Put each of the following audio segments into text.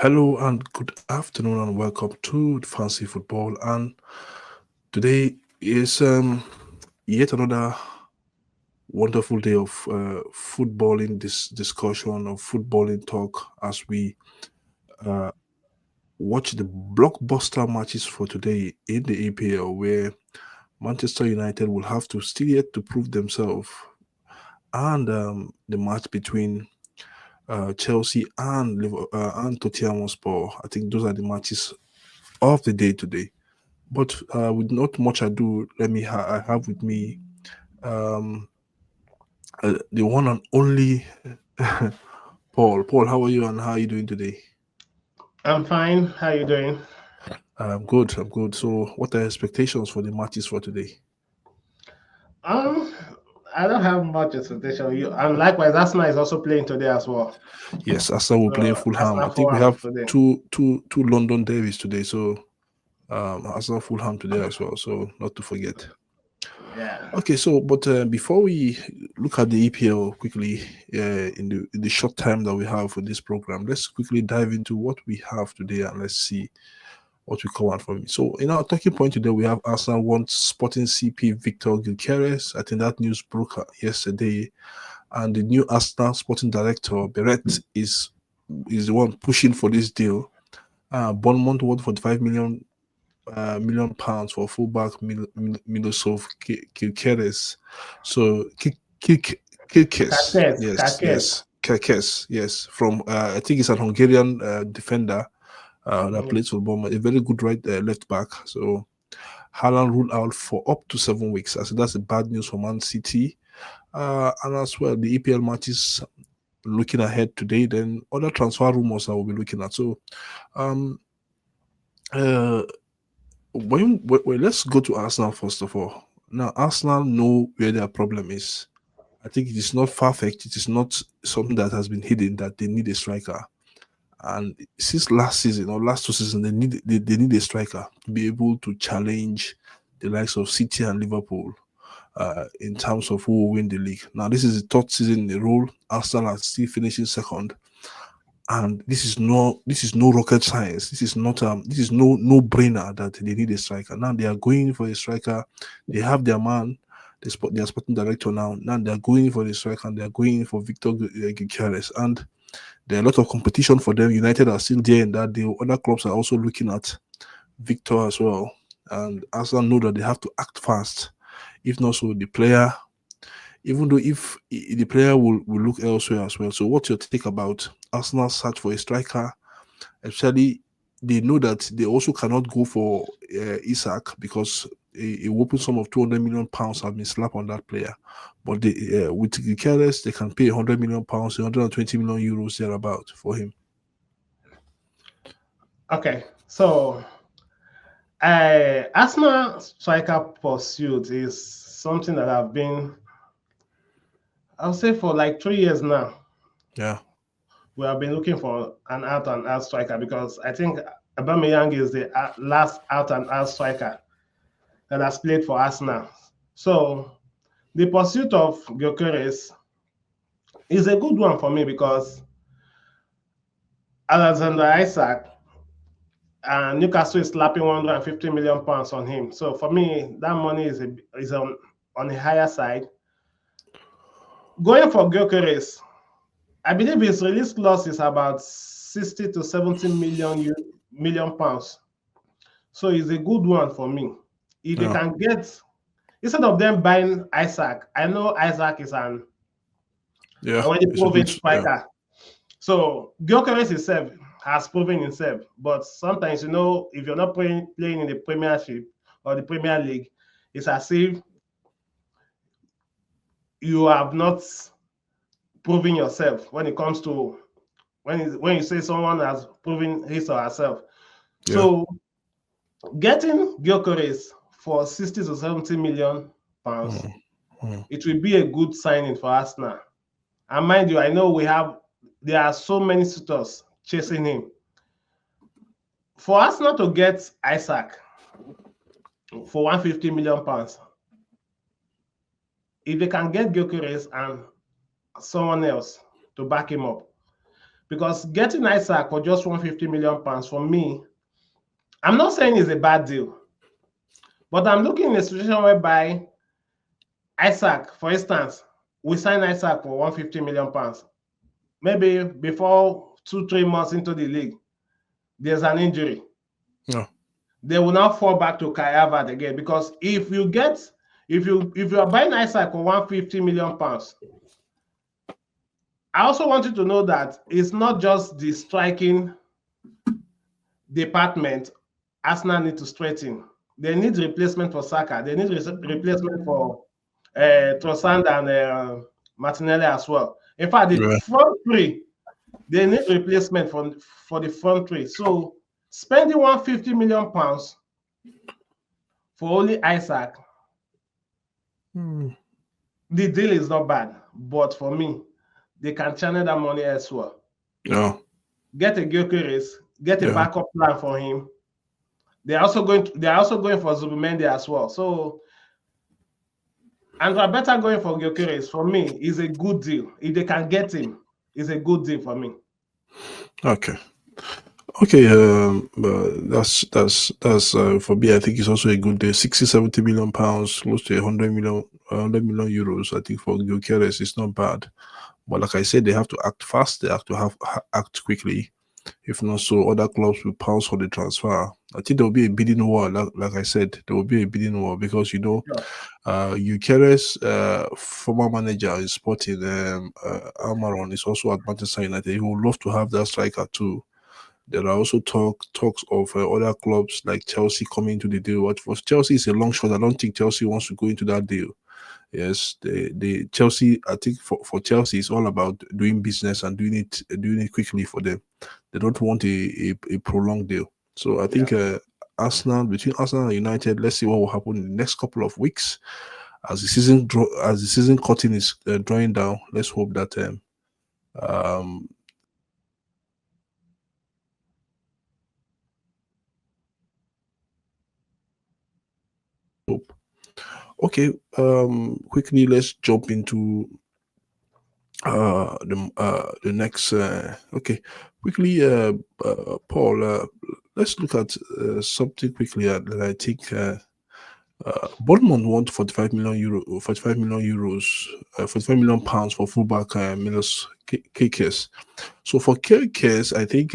Hello and good afternoon and welcome to Fancy Football. And today is yet another wonderful day of footballing discussion of footballing talk as we uh, watch the blockbuster matches for today in the EPL, where Manchester United will have to still yet to prove themselves, and the match between Chelsea and and Tottenham Hotspur. I think those are the matches of the day today. But with not much ado, I have with me um, the one and only Paul. Paul, how are you and how are you doing today? I'm fine. How you doing? I'm good. I'm good. So, what are expectations for the matches for today? Um, I don't have much expectation. And likewise, Arsenal is also playing today as well. Yes, Arsenal will play Fulham. I Arsenal think we Fulham have today. two London derbies today. So, Arsenal Fulham today as well. So, not to forget. Yeah. Okay, so but before we look at the EPL quickly, in the short time that we have for this program, let's quickly dive into what we have today and let's see what we come out from it. So in our talking point today, we have Arsenal wants Sporting CP Victor Gilkeres. I think that news broke yesterday, and the new Arsenal Sporting Director Beret is the one pushing for this deal. Bournemouth won 45 million pounds for fullback Miloslav Kirkeres. So Kirkes, Kakes. Kirkes, yes, from I think it's an Hungarian defender that Mm. plays for Bournemouth, a very good left back. So Haaland ruled out for up to 7 weeks. I said that's a bad news for Man City. And as well, the EPL matches looking ahead today. Then other transfer rumors I will be looking at. So um uh let's go to Arsenal first of all. Now, Arsenal know where their problem is. I think it is not far fetched. It is not something that has been hidden that they need a striker. And since last season or last 2 seasons, they need a striker to be able to challenge the likes of City and Liverpool in terms of who will win the league. Now, this is the third season in a row. Arsenal are still finishing second, and this is no rocket science. This is no brainer that they need a striker. Now they are going for a striker. They have their man, their sporting director now. Now they are going for the striker and they are going for Victor Gutierrez. And there are a lot of competition for them. United are still there in that deal. Other clubs are also looking at Victor as well. And Arsenal know that they have to act fast. If not so, the player, even though if the player will look elsewhere as well. So what's your take about Arsenal search for a striker? Especially they know that they also cannot go for Isaac because a whopping sum of 200 million pounds have been slapped on that player. But with the careless, they can pay 100 million pounds, 120 million euros thereabout for him. Okay. So, Arsenal striker pursuit is something that I've been, I'll say, for like 3 years now. Yeah, We have been looking for an out and out striker because I think Aubameyang is the last out and out striker that has played for Arsenal. So the pursuit of Gyökeres is a good one for me because Alexander Isaac and Newcastle is slapping 150 million pounds on him. So for me, that money is on the higher side. Going for Gyökeres, I believe his release clause is about 60 to 70 million pounds. So it's a good one for me. If they yeah, can get, instead of them buying Isaac, I know Isaac is an yeah. already It's a proven good, yeah, striker. So Gyökeres himself has proven himself, but sometimes if you're not playing in the Premiership or the Premier League, it's as if you have not proven yourself when it comes to when you say someone has proven his or herself. yeah. So getting Gyökeres for 60 to 70 million pounds, Mm, mm. it will be a good signing for Arsenal. And mind you, I know there are so many suitors chasing him. For Arsenal to get Isaac for 150 million pounds, if they can get Gyökeres and someone else to back him up, Because getting Isaac for just 150 million pounds for me, I'm not saying it's a bad deal, but I'm looking in a situation whereby Isaac, for instance, we sign Isaac for 150 million pounds. Maybe before 2, 3 months into the league, there's an injury. Yeah. They will now fall back to Kai Havertz again. Because if you are buying Isaac for 150 million pounds, I also want you to know that it's not just the striking department Arsenal need to strengthen. They need replacement for Saka. They need replacement for Trossard and Martinelli as well. In fact, the Yeah. front three, they need replacement for the front three. So spending 150 million pounds for only Isaac, the deal is not bad. But for me, they can channel that money elsewhere. Yeah. Get a Gyökeres, get a Yeah. backup plan for him. They're also going for Zubimendi as well. So and we're better going for Gyökeres. For me, is a good deal. If they can get him, it's a good deal for me. Okay. Okay, that's for me. I think it's also a good day. 60, 70 million pounds, close to 100 million euros. I think for Gyökeres, it's not bad. But like I said, they have to act fast. They have to act quickly. If not so, other clubs will pounce for the transfer. I think there will be a bidding war. Like I said, there will be a bidding war because Sure. Gyökeres, former manager in Sporting, Almiron is also at Manchester United. He would love to have that striker too. There are also talks of other clubs like Chelsea coming into the deal. What for Chelsea is a long shot. I don't think Chelsea wants to go into that deal. Yes, the Chelsea. I think for Chelsea, it's all about doing business and doing it quickly for them. They don't want a prolonged deal. So I Yeah. think between Arsenal and United, let's see what will happen in the next couple of weeks as the season cutting is drawing down. Let's hope that um hope. Okay, quickly let's jump into the next okay, quickly Paul, let's look at something quickly that I think Bournemouth want 45 million euros, 45 million pounds for fullback Milos Kekes. So for Kekes, I think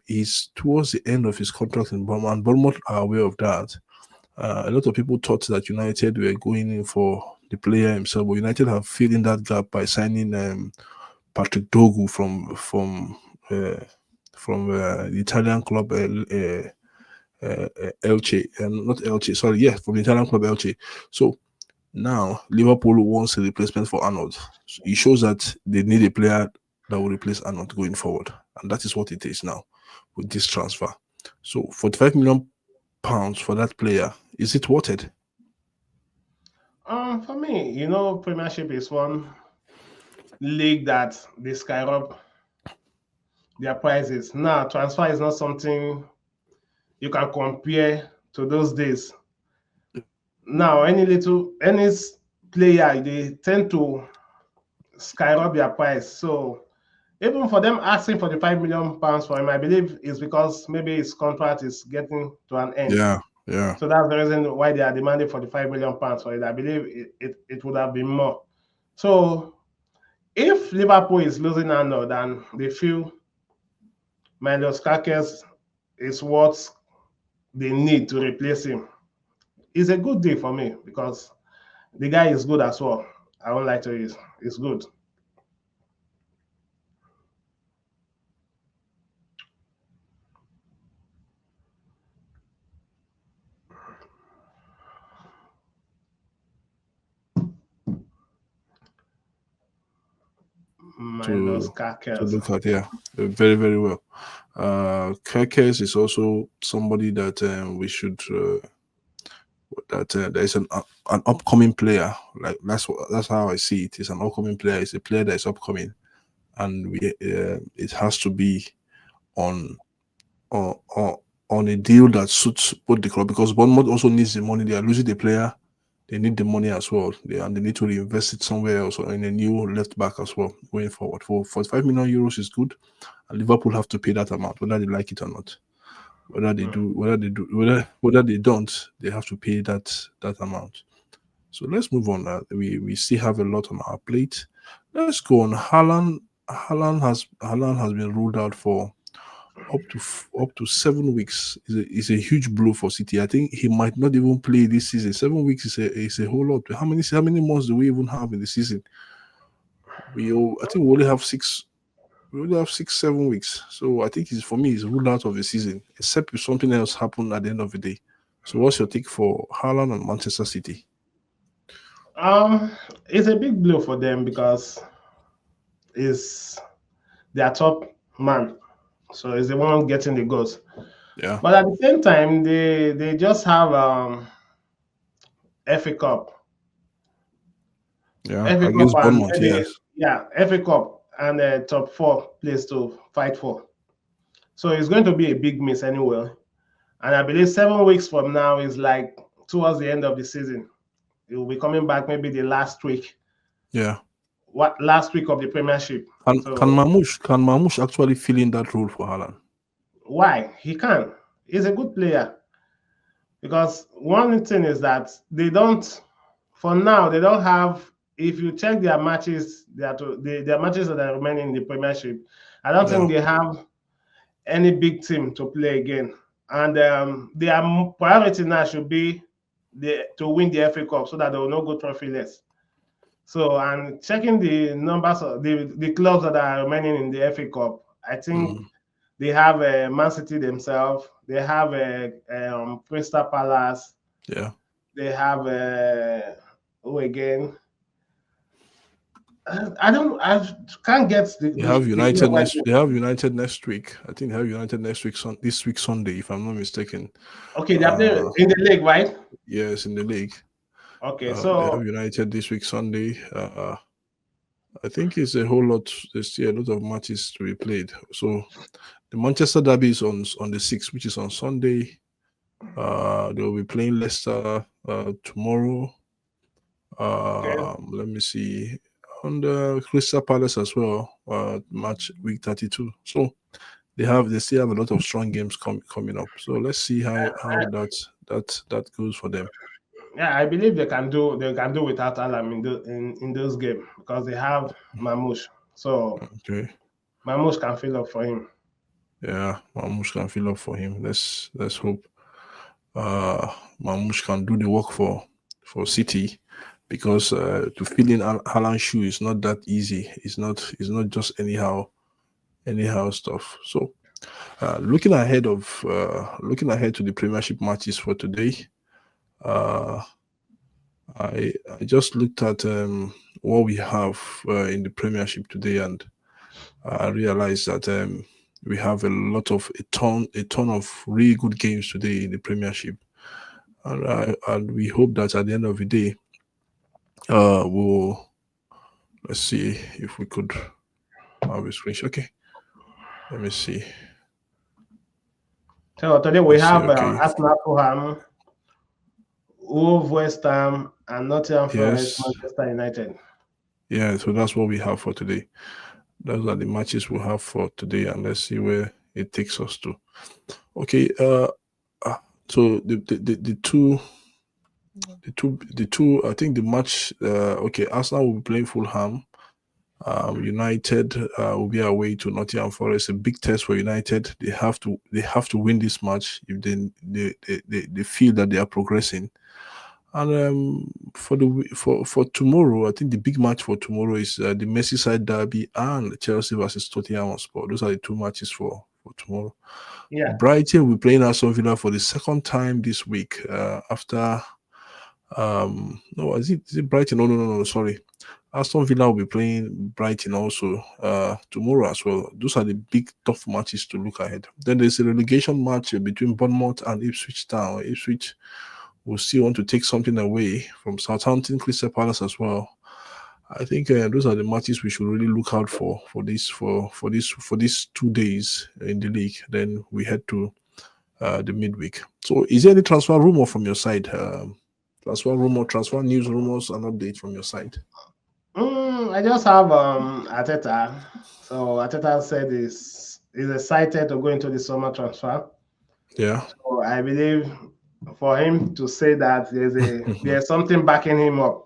he's towards the end of his contract in Bournemouth, and Bournemouth are aware of that. A lot of people thought that United were going in for the player himself, but United have filled in that gap by signing Patrick Dogu from the Italian club Elche, not Elche, sorry, yeah, from the Italian club Elche. So now Liverpool wants a replacement for Arnold. So it shows that they need a player that will replace Arnold going forward, and that is what it is now with this transfer. So 45 million pounds for that player, is it worth it? For me, Premiership is one league that they skyrocket their prices. Now, transfer is not something you can compare to those days. Now, any player, they tend to skyrocket their price. So even for them asking for the 5 million pounds for him, I believe it's because maybe his contract is getting to an end. Yeah, yeah. So that's the reason why they are demanding for the 5 million pounds for it. I believe it would have been more. So if Liverpool is losing Arnold and they feel Milos Kakes is what they need to replace him, it's a good deal for me because the guy is good as well. I won't lie to you, it's good. Milos to to Kakes. look at. Yeah, very very well. Kekes is also somebody that we should that there is an upcoming player. Like that's how I see it. It's an upcoming player. It's a player that is upcoming, and it has to be on on on a deal that suits both the club because Bournemouth also needs the money. They are losing the player. They need the money as well. And they need to reinvest it somewhere else or in a new left back as well going forward. For 45 million euros is good. and Liverpool have to pay that amount, whether they like it or not. Whether they Mm. do, whether they don't, they have to pay that amount. So let's move on. We still have a lot on our plate. Let's go on. Haaland has been ruled out for up to 7 weeks. Is a huge blow for City. I think he might not even play this season. 7 weeks is a whole lot. How many months do we even have in the season? I think we only have six. We only have 6 7 weeks. So I think for me, he's ruled out of the season, except if something else happened at the end of the day. So what's your take for Haaland and Manchester City? Um, it's a big blow for them because it's their top man, so he's the one getting the goals. Yeah, But at the same time, they just have FA Cup, yeah, FA Cup, against and Bournemouth. maybe Yes, yeah, FA Cup and a top four place to fight for. So it's going to be a big miss anyway. And I believe 7 weeks from now is like towards the end of the season. He will be coming back maybe the last week, yeah. what last week of the Premiership. Can So Mamouche actually fill in that role for Haaland? why he can? He's a good player because one thing is that they don't, for now, they don't have. If you check their matches, their matches that are remaining in the Premiership, I don't Yeah. think they have any big team to play again. And their priority now should be to win the FA Cup so that they will not go trophyless. So, and checking the numbers of the clubs that are remaining in the FA Cup, I think Mm, they have Man City themselves, they have Crystal Palace, yeah. they have who again? I can't get They have the name United right next. now. They have United next week. I think they have United next week. This week Sunday, if I'm not mistaken. Okay, they are playing Uh, in the league, right? yes, in the league. Okay, They have so United this week Sunday. I think it's a whole lot. There's still a lot of matches to be played. So the Manchester Derby is on the 6th, which is on Sunday. They will be playing Leicester tomorrow. okay. Let me see. On the Crystal Palace as well. Match week 32. So they still have a lot of strong games coming up. So let's see how that goes for them. Yeah, I believe they can do without Alam in those games because they have Mamouche. So Okay. Mamouche can fill up for him. Yeah, Mamouche can fill up for him. Let's hope Mamouche can do the work for City, because to fill in Haaland's shoe is not that easy. It's not just anyhow stuff. So looking ahead to the Premiership matches for today, uh, I just looked at what we have in the Premiership today, and I realized that we have a ton of really good games today in the Premiership, and we hope that at the end of the day, we'll let's see if we could have a screenshot. Okay, let me see. So today we Let's see. have Okay, Arsenal, Fulham, Wolves, West Ham, and Nottingham Forest, yes, Manchester United. yeah. So that's what we have for today. Those are the matches we have for today, and let's see where it takes us to. Okay. Uh so the two. I think the match. Okay, Arsenal will be playing Fulham. United will be away to Nottingham Forest. A big test for United. They have to win this match if they feel that they are progressing. And for tomorrow, I think the big match for tomorrow is the Merseyside derby and Chelsea versus Tottenham Hotspur. Those are the two matches for tomorrow. Yeah, Brighton will be playing Aston Villa for the second time this week. After no, is it Brighton? No, sorry. Aston Villa will be playing Brighton also tomorrow as well. Those are the big tough matches to look ahead. Then there's a relegation match between Bournemouth and Ipswich Town. Ipswich will still want to take something away from Southampton, Crystal Palace as well. I think those are the matches we should really look out for these 2 days in the league. Then we head to the midweek. So, is there any transfer rumor from your side? Transfer rumor, transfer news, rumors, and update from your side. I just have Ateta. So Ateta said is excited to go into the summer transfer. Yeah. So I believe for him to say that there's something backing him up.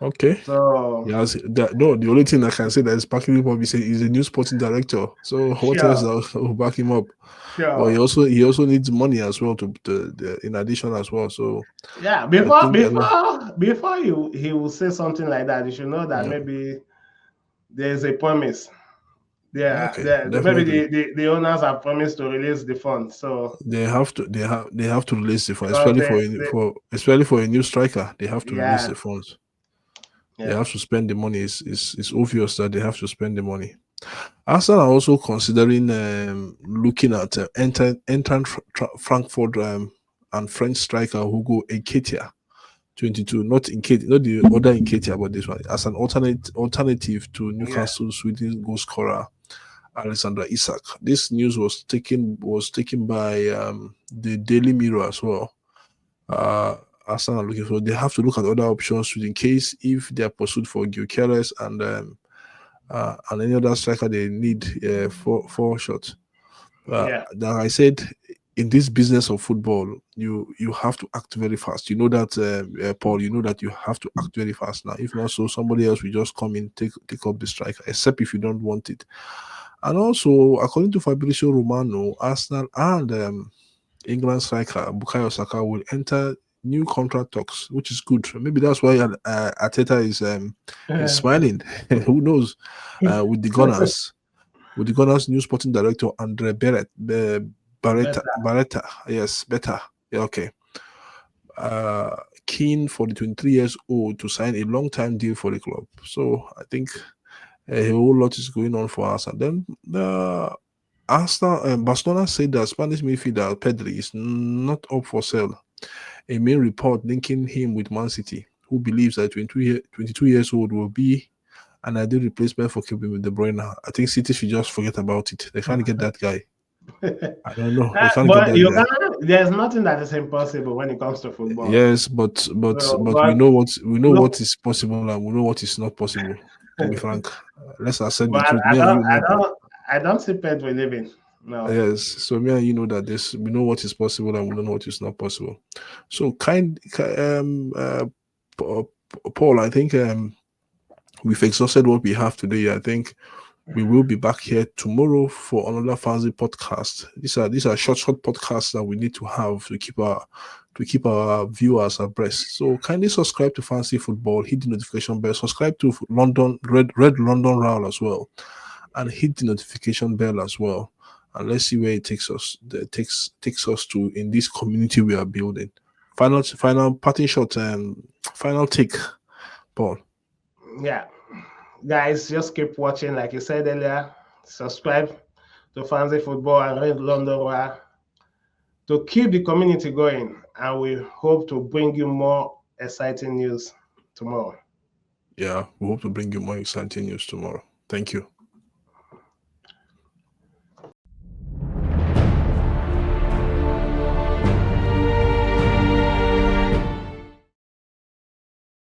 Okay. So Yes, no, the only thing I can say that is backing him up is he's a new sporting director. So what else sure, will back him up? But sure. he also needs money as well in addition as well. So Yeah, I before think a lot. before before he will say something like that, you should know that Yeah. maybe there's a promise. Yeah, Okay, maybe definitely. the owners have promised to release the fund. So They have to release the funds, because especially for a new striker. They have to release yeah, the funds. They yeah, have to spend the money. It's obvious that they have to spend the money. Arsenal are also considering looking at entrant Frankfurt and French striker Hugo Ekitia, 22, not not the other Nketiah, but this one as an alternative to yeah, Newcastle Sweden goal scorer Alexander Isak. This news was taken by the Daily Mirror as well. Uh, Arsenal are looking for. They have to look at other options in case if they are pursued for Gyökeres and any other striker they need for shots. yeah, Like I said, in this business of football, you have to act very fast. You know that, Paul. You know that you have to act very fast now. If not, so somebody else will just come in take up the striker, except if you don't want it. And also, according to Fabrizio Romano, Arsenal and England striker Bukayo Saka will enter new contract talks, which is good. Maybe that's why Ateta is smiling. Who knows? With the Gunners, new sporting director Andre better. Barretta, yes, better, yeah, okay. Uh, Keen for the 23 years old to sign a long time deal for the club. So I think a whole lot is going on for us. And then Barcelona said that Spanish midfielder Pedri is not up for sale. A main report linking him with Man City, who believes that 22 years old will be an ideal replacement for Kevin De Bruyne. I think City should just forget about it. They can't get that guy. I don't know. They can't get But that you guy. can there's nothing that is impossible when it comes to football. Yes, but we But know what look, is possible and we know what is not possible. To be frank, let's accept the but truth. Me and you know. I don't see Pedro living. No. Yes, so me and you know that this we know what is possible and we don't know what is not possible. So Paul, I think we've exhausted what we have today. I think we will be back here tomorrow for another fancy podcast. These are short podcasts that we need to have to keep our viewers abreast. So kindly subscribe to Fancy Football, hit the notification bell, subscribe to Redlondonroar as well, and hit the notification bell as well. And let's see where it takes us. Takes us to in this community we are building. Final parting shot and final take, Paul. Yeah. Guys, just keep watching, like you said earlier. Subscribe to Fancy Football and Redlondonroar to keep the community going. And we hope to bring you more exciting news tomorrow. Yeah, we hope to bring you more exciting news tomorrow. Thank you.